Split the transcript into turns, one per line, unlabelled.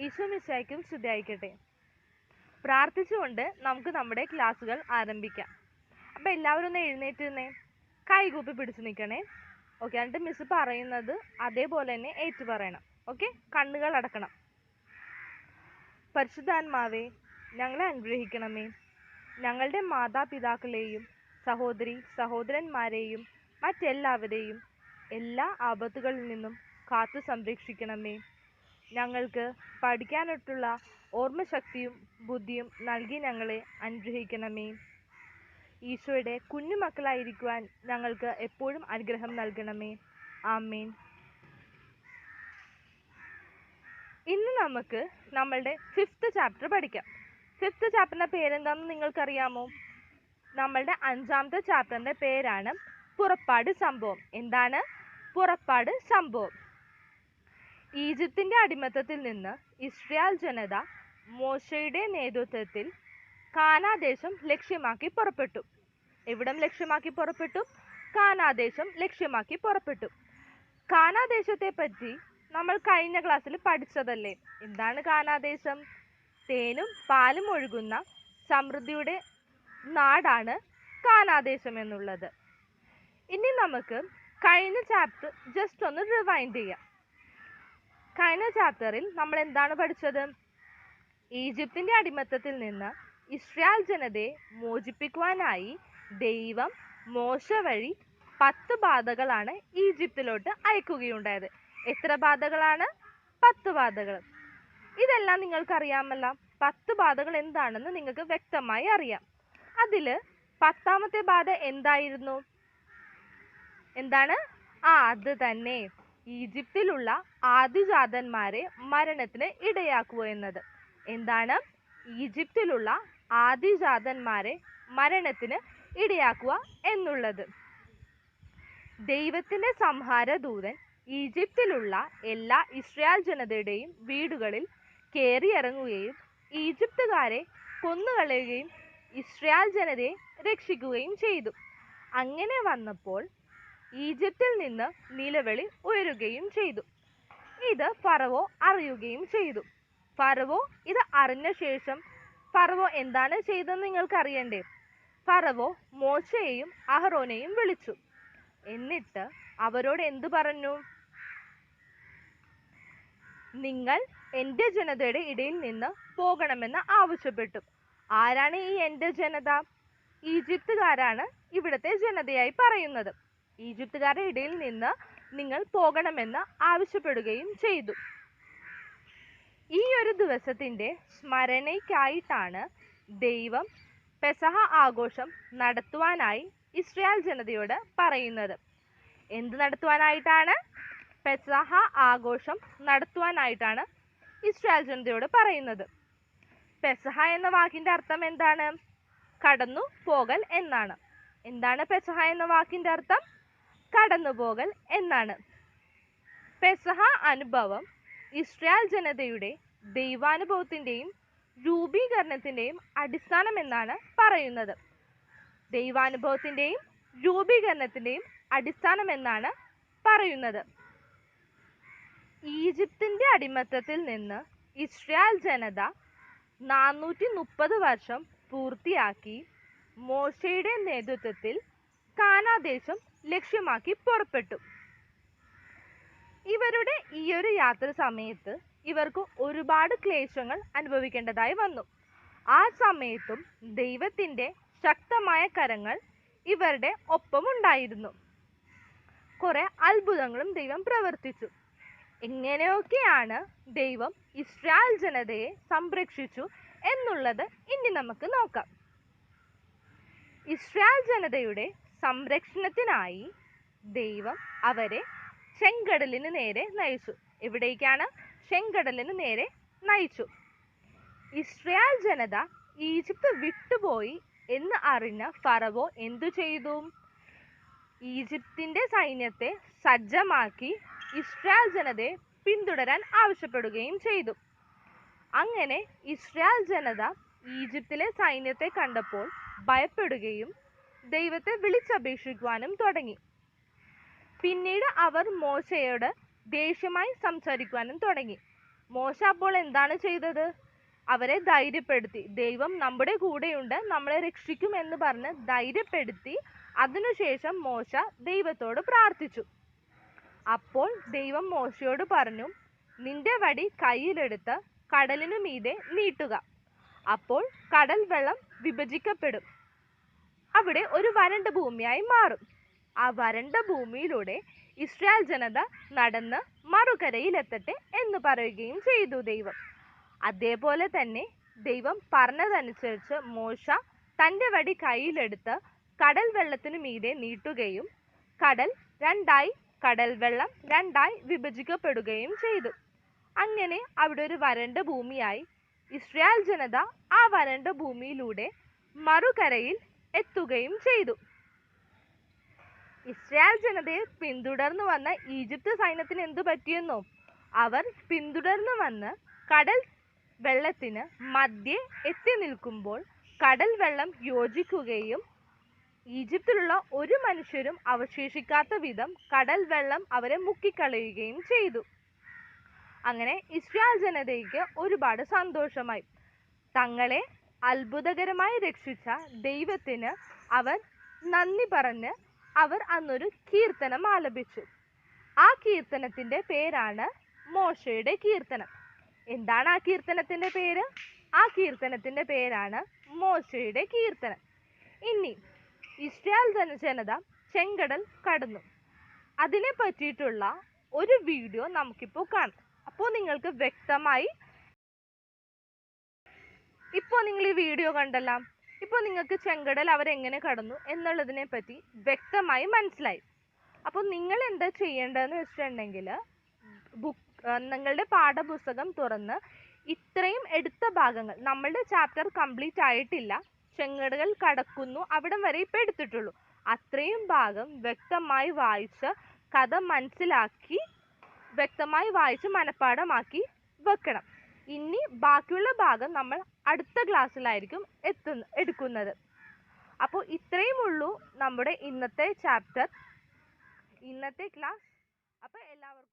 ഈശോ മിശിഹായ്ക്കും സ്തുതിയായിരിക്കട്ടെ. പ്രാർത്ഥിച്ചുകൊണ്ട് നമുക്ക് നമ്മുടെ ക്ലാസ്സുകൾ ആരംഭിക്കാം. അപ്പം എല്ലാവരും ഒന്ന് എഴുന്നേറ്റ് നിന്നേ, കൈകൂപ്പി പിടിച്ചു നിൽക്കണേ. ഓക്കെ, എന്നിട്ട് മിസ് പറയുന്നത് അതേപോലെ തന്നെ ഏറ്റു പറയണം. ഓക്കെ, കണ്ണുകൾ അടക്കണം. പരിശുദ്ധാത്മാവേ, ഞങ്ങളെ അനുഗ്രഹിക്കണമേ. ഞങ്ങളുടെ മാതാപിതാക്കളെയും സഹോദരി സഹോദരന്മാരെയും മറ്റെല്ലാവരെയും എല്ലാ ആപത്തുകളിൽ നിന്നും കാത്തു സംരക്ഷിക്കണമേ. ഞങ്ങൾക്ക് പഠിക്കാനായിട്ടുള്ള ഓർമ്മശക്തിയും ബുദ്ധിയും നൽകി ഞങ്ങളെ അനുഗ്രഹിക്കണമേ. ഈശോയുടെ കുഞ്ഞുമക്കളായിരിക്കുവാൻ ഞങ്ങൾക്ക് എപ്പോഴും അനുഗ്രഹം നൽകണമേ. ആമേൻ. ഇന്ന് നമുക്ക് നമ്മളുടെ 5th ചാപ്റ്റർ പഠിക്കാം. 5th ചാപ്റ്ററിന്റെ പേരെന്താണെന്ന് നിങ്ങൾക്കറിയാമോ? നമ്മളുടെ 5ാമത്തെ ചാപ്റ്ററിന്റെ പേരാണ് പുറപ്പാട് സംഭവം. എന്താണ് പുറപ്പാട് സംഭവം? ഈജിപ്തിന്റെ അടിമത്തത്തിൽ നിന്ന് ഇസ്രായേൽ ജനത മോശയുടെ നേതൃത്വത്തിൽ കാനാദേശം ലക്ഷ്യമാക്കി പുറപ്പെട്ടു. എവിടം ലക്ഷ്യമാക്കി പുറപ്പെട്ടു? കാനാദേശം ലക്ഷ്യമാക്കി പുറപ്പെട്ടു. കാനാദേശത്തെ പറ്റി നമ്മൾ കഴിഞ്ഞ ക്ലാസ്സിൽ പഠിച്ചതല്ലേ? എന്താണ് കാനാദേശം? തേനും പാലും ഒഴുകുന്ന സമൃദ്ധിയുടെ നാടാണ് കാനാദേശം എന്നുള്ളത്. ഇനി നമുക്ക് കഴിഞ്ഞ ചാപ്റ്റർ ജസ്റ്റ് ഒന്ന് റിവൈൻഡ് ചെയ്യാം. കഴിഞ്ഞ ചാപ്റ്ററിൽ നമ്മൾ എന്താണ് പഠിച്ചത്? ഈജിപ്തിന്റെ അടിമത്തത്തിൽ നിന്ന് ഇസ്രായേൽ ജനതയെ മോചിപ്പിക്കുവാനായി ദൈവം മോശ വഴി 10 ബാധകളാണ് ഈജിപ്തിലോട്ട് അയക്കുകയുണ്ടായത്. എത്ര ബാധകളാണ്? 10 ബാധകൾ. ഇതെല്ലാം നിങ്ങൾക്കറിയാമല്ലോ. 10 ബാധകൾ എന്താണെന്ന് നിങ്ങൾക്ക് വ്യക്തമായി അറിയാം. അതില് 10ാമത്തെ ബാധ എന്തായിരുന്നു? എന്താണ്? അത് തന്നെ, ഈജിപ്തിലുള്ള ആദിജാതന്മാരെ മരണത്തിന് ഇടയാക്കുക എന്നത്. എന്താണ്? ഈജിപ്തിലുള്ള ആദിജാതന്മാരെ മരണത്തിന് ഇടയാക്കുക എന്നുള്ളത്. ദൈവത്തിന്റെ സംഹാര ദൂതൻ ഈജിപ്തിലുള്ള എല്ലാ ഇസ്രായേൽ ജനതയുടെയും വീടുകളിൽ കയറിയിറങ്ങുകയും ഈജിപ്തുകാരെ കൊന്നുകളയുകയും ഇസ്രായേൽ ജനതയെ രക്ഷിക്കുകയും ചെയ്തു. അങ്ങനെ വന്നപ്പോൾ ഈജിപ്തിൽ നിന്ന് നിലവിളി ഉയരുകയും ചെയ്തു. ഇത് ഫറവോ അറിയുകയും ചെയ്തു. ഫറവോ ഇത് അറിഞ്ഞ ശേഷം ഫറവോ എന്താണ് ചെയ്തതെന്ന് നിങ്ങൾക്ക് അറിയണ്ടേ? ഫറവോ മോശയെയും അഹറോനെയും വിളിച്ചു. എന്നിട്ട് അവരോട് എന്തു പറഞ്ഞു? നിങ്ങൾ എൻ്റെ ജനതയുടെ ഇടയിൽ നിന്ന് പോകണമെന്ന് ആവശ്യപ്പെട്ടു. ആരാണ് ഈ എൻ്റെ ജനത? ഈജിപ്തുകാരാണ് ഇവിടുത്തെ ജനതയായി പറയുന്നത്. ഈജിപ്തുകാരുടെ ഇടയിൽ നിന്ന് നിങ്ങൾ പോകണമെന്ന് ആവശ്യപ്പെടുകയും ചെയ്തു. ഈ ഒരു ദിവസത്തിന്റെ സ്മരണയ്ക്കായിട്ടാണ് ദൈവം പെസഹ ആഘോഷം നടത്തുവാനായി ഇസ്രായേൽ ജനതയോട് പറയുന്നത്. എന്ത് നടത്തുവാനായിട്ടാണ്? പെസഹ ആഘോഷം നടത്തുവാനായിട്ടാണ് ഇസ്രായേൽ ജനതയോട് പറയുന്നത്. പെസഹ എന്ന വാക്കിന്റെ അർത്ഥം എന്താണ്? കടന്നു പോകൽ എന്നാണ്. എന്താണ് പെസഹ എന്ന വാക്കിന്റെ അർത്ഥം? കടന്നുപോകൽ എന്നാണ്. പെസഹ അനുഭവം ഇസ്രായേൽ ജനതയുടെ ദൈവാനുഭവത്തിന്റെയും രൂപീകരണത്തിന്റെയും അടിസ്ഥാനം എന്നാണ് പറയുന്നത്. ദൈവാനുഭവത്തിന്റെയും രൂപീകരണത്തിന്റെയും അടിസ്ഥാനം എന്നാണ് പറയുന്നത്. ഈജിപ്തിന്റെ അടിമത്തത്തിൽ നിന്ന് ഇസ്രായേൽ ജനത 430 വർഷം പൂർത്തിയാക്കി മോശയുടെ നേതൃത്വത്തിൽ കാനാദേശം ലക്ഷ്യമാക്കി പുറപ്പെട്ടു. ഇവരുടെ ഈ ഒരു യാത്ര സമയത്ത് ഇവർക്ക് ഒരുപാട് ക്ലേശങ്ങൾ അനുഭവിക്കേണ്ടതായി വന്നു. ആ സമയത്തും ദൈവത്തിന്റെ ശക്തമായ കരങ്ങൾ ഇവരുടെ ഒപ്പമുണ്ടായിരുന്നു. കുറെ അത്ഭുതങ്ങളും ദൈവം പ്രവർത്തിച്ചു. എങ്ങനെയൊക്കെയാണ് ദൈവം ഇസ്രായേൽ ജനതയെ സംരക്ഷിച്ചു എന്നുള്ളത് ഇനി നമുക്ക് നോക്കാം. ഇസ്രായേൽ ജനതയുടെ സംരക്ഷണത്തിനായി ദൈവം അവരെ ചെങ്കടലിന് നേരെ നയിച്ചു. എവിടേക്കാണ്? ചെങ്കടലിന് നേരെ നയിച്ചു. ഇസ്രായേൽ ജനത ഈജിപ്ത് വിട്ടുപോയി എന്ന് അറിഞ്ഞ ഫറവോ എന്തു ചെയ്തു? ഈജിപ്തിന്റെ സൈന്യത്തെ സജ്ജമാക്കി ഇസ്രായേൽ ജനതയെ പിന്തുടരാൻ ആവശ്യപ്പെടുകയും ചെയ്തു. അങ്ങനെ ഇസ്രായേൽ ജനത ഈജിപ്തിലെ സൈന്യത്തെ കണ്ടപ്പോൾ ഭയപ്പെടുകയും ദൈവത്തെ വിളിച്ചപേക്ഷിക്കുവാനും തുടങ്ങി. പിന്നീട് അവർ മോശയോട് ദേഷ്യമായി സംസാരിക്കുവാനും തുടങ്ങി. മോശ അപ്പോൾ എന്താണ് ചെയ്തത്? അവരെ ധൈര്യപ്പെടുത്തി. ദൈവം നമ്മുടെ കൂടെയുണ്ട്, നമ്മളെ രക്ഷിക്കും എന്ന് പറഞ്ഞ് ധൈര്യപ്പെടുത്തി. അതിനുശേഷം മോശ ദൈവത്തോട് പ്രാർത്ഥിച്ചു. അപ്പോൾ ദൈവം മോശയോട് പറഞ്ഞു, നിന്റെ വടി കയ്യിലെടുത്ത് കടലിനു മീതെ നീട്ടുക. അപ്പോൾ കടൽ വെള്ളം വിഭജിക്കപ്പെടും. അവിടെ ഒരു വരണ്ട ഭൂമിയായി മാറും. ആ വരണ്ട ഭൂമിയിലൂടെ ഇസ്രായേൽ ജനത നടന്ന് മറുകരയിലെത്തട്ടെ എന്ന് പറയുകയും ചെയ്തു ദൈവം. അതേപോലെ തന്നെ ദൈവം പറഞ്ഞതനുസരിച്ച് മോശ തൻ്റെ വടി കയ്യിലെടുത്ത് കടൽ വെള്ളത്തിനു മീതെ നീട്ടുകയും കടൽ രണ്ടായി, കടൽ വെള്ളം രണ്ടായി വിഭജിക്കപ്പെടുകയും ചെയ്തു. അങ്ങനെ അവിടെ ഒരു വരണ്ട ഭൂമിയായി. ഇസ്രായേൽ ജനത ആ വരണ്ട ഭൂമിയിലൂടെ മറുകരയിൽ എത്തുകയും ചെയ്തു. ഇസ്രായേൽ ജനതയെ പിന്തുടർന്നു വന്ന ഈജിപ്ത് സൈന്യത്തിന് എന്തു പറ്റിയെന്നോ? അവർ പിന്തുടർന്നു വന്ന് കടൽ വെള്ളത്തിന് മധ്യേ എത്തി നിൽക്കുമ്പോൾ കടൽ വെള്ളം യോജിക്കുകയും ഈജിപ്തിലുള്ള ഒരു മനുഷ്യരും അവശേഷിക്കാത്ത വിധം കടൽ വെള്ളം അവരെ മുക്കിക്കളയുകയും ചെയ്തു. അങ്ങനെ ഇസ്രായേൽ ജനതയ്ക്ക് ഒരുപാട് സന്തോഷമായി. തങ്ങളെ അത്ഭുതകരമായി രക്ഷിച്ച ദൈവത്തിന് അവർ നന്ദി പറഞ്ഞ് അവർ അന്നൊരു കീർത്തനം ആലപിച്ചു. ആ കീർത്തനത്തിന്റെ പേരാണ് മോശയുടെ കീർത്തനം. എന്താണ് ആ കീർത്തനത്തിന്റെ പേര്? ആ കീർത്തനത്തിന്റെ പേരാണ് മോശയുടെ കീർത്തനം. ഇനി ഇസ്രായേൽ ജനത ചെങ്കടൽ കടന്നു. അതിനെ പറ്റിയിട്ടുള്ള ഒരു വീഡിയോ നമുക്കിപ്പോൾ കാണാം. അപ്പോൾ നിങ്ങൾക്ക് വ്യക്തമായി, ഇപ്പോൾ നിങ്ങൾ ഈ വീഡിയോ കണ്ടല്ലോ, ഇപ്പോൾ നിങ്ങൾക്ക് ചെങ്കടൽ അവരെങ്ങനെ കടന്നു എന്നുള്ളതിനെ പറ്റി വ്യക്തമായി മനസ്സിലായി. അപ്പോൾ നിങ്ങൾ എന്താ ചെയ്യേണ്ടതെന്ന് വെച്ചിട്ടുണ്ടെങ്കിൽ നിങ്ങളുടെ പാഠപുസ്തകം തുറന്ന് ഇത്രയും എടുത്ത ഭാഗങ്ങൾ, നമ്മളുടെ ചാപ്റ്റർ കംപ്ലീറ്റ് ആയിട്ടില്ല, ചെങ്കടൽ കടക്കുന്നു അവിടം വരെ ഇപ്പം എടുത്തിട്ടുള്ളൂ, അത്രയും ഭാഗം വ്യക്തമായി വായിച്ച് കഥ മനസ്സിലാക്കി വ്യക്തമായി വായിച്ച് മനഃപ്പാഠമാക്കി വെക്കണം. ഇനി ബാക്കിയുള്ള ഭാഗം നമ്മൾ അടുത്ത ക്ലാസ്സിലായിരിക്കും എടുക്കുന്നത്. അപ്പോൾ ഇത്രയും ഉള്ളൂ നമ്മുടെ ഇന്നത്തെ ചാപ്റ്റർ, ഇന്നത്തെ ക്ലാസ്. അപ്പോൾ എല്ലാവർക്കും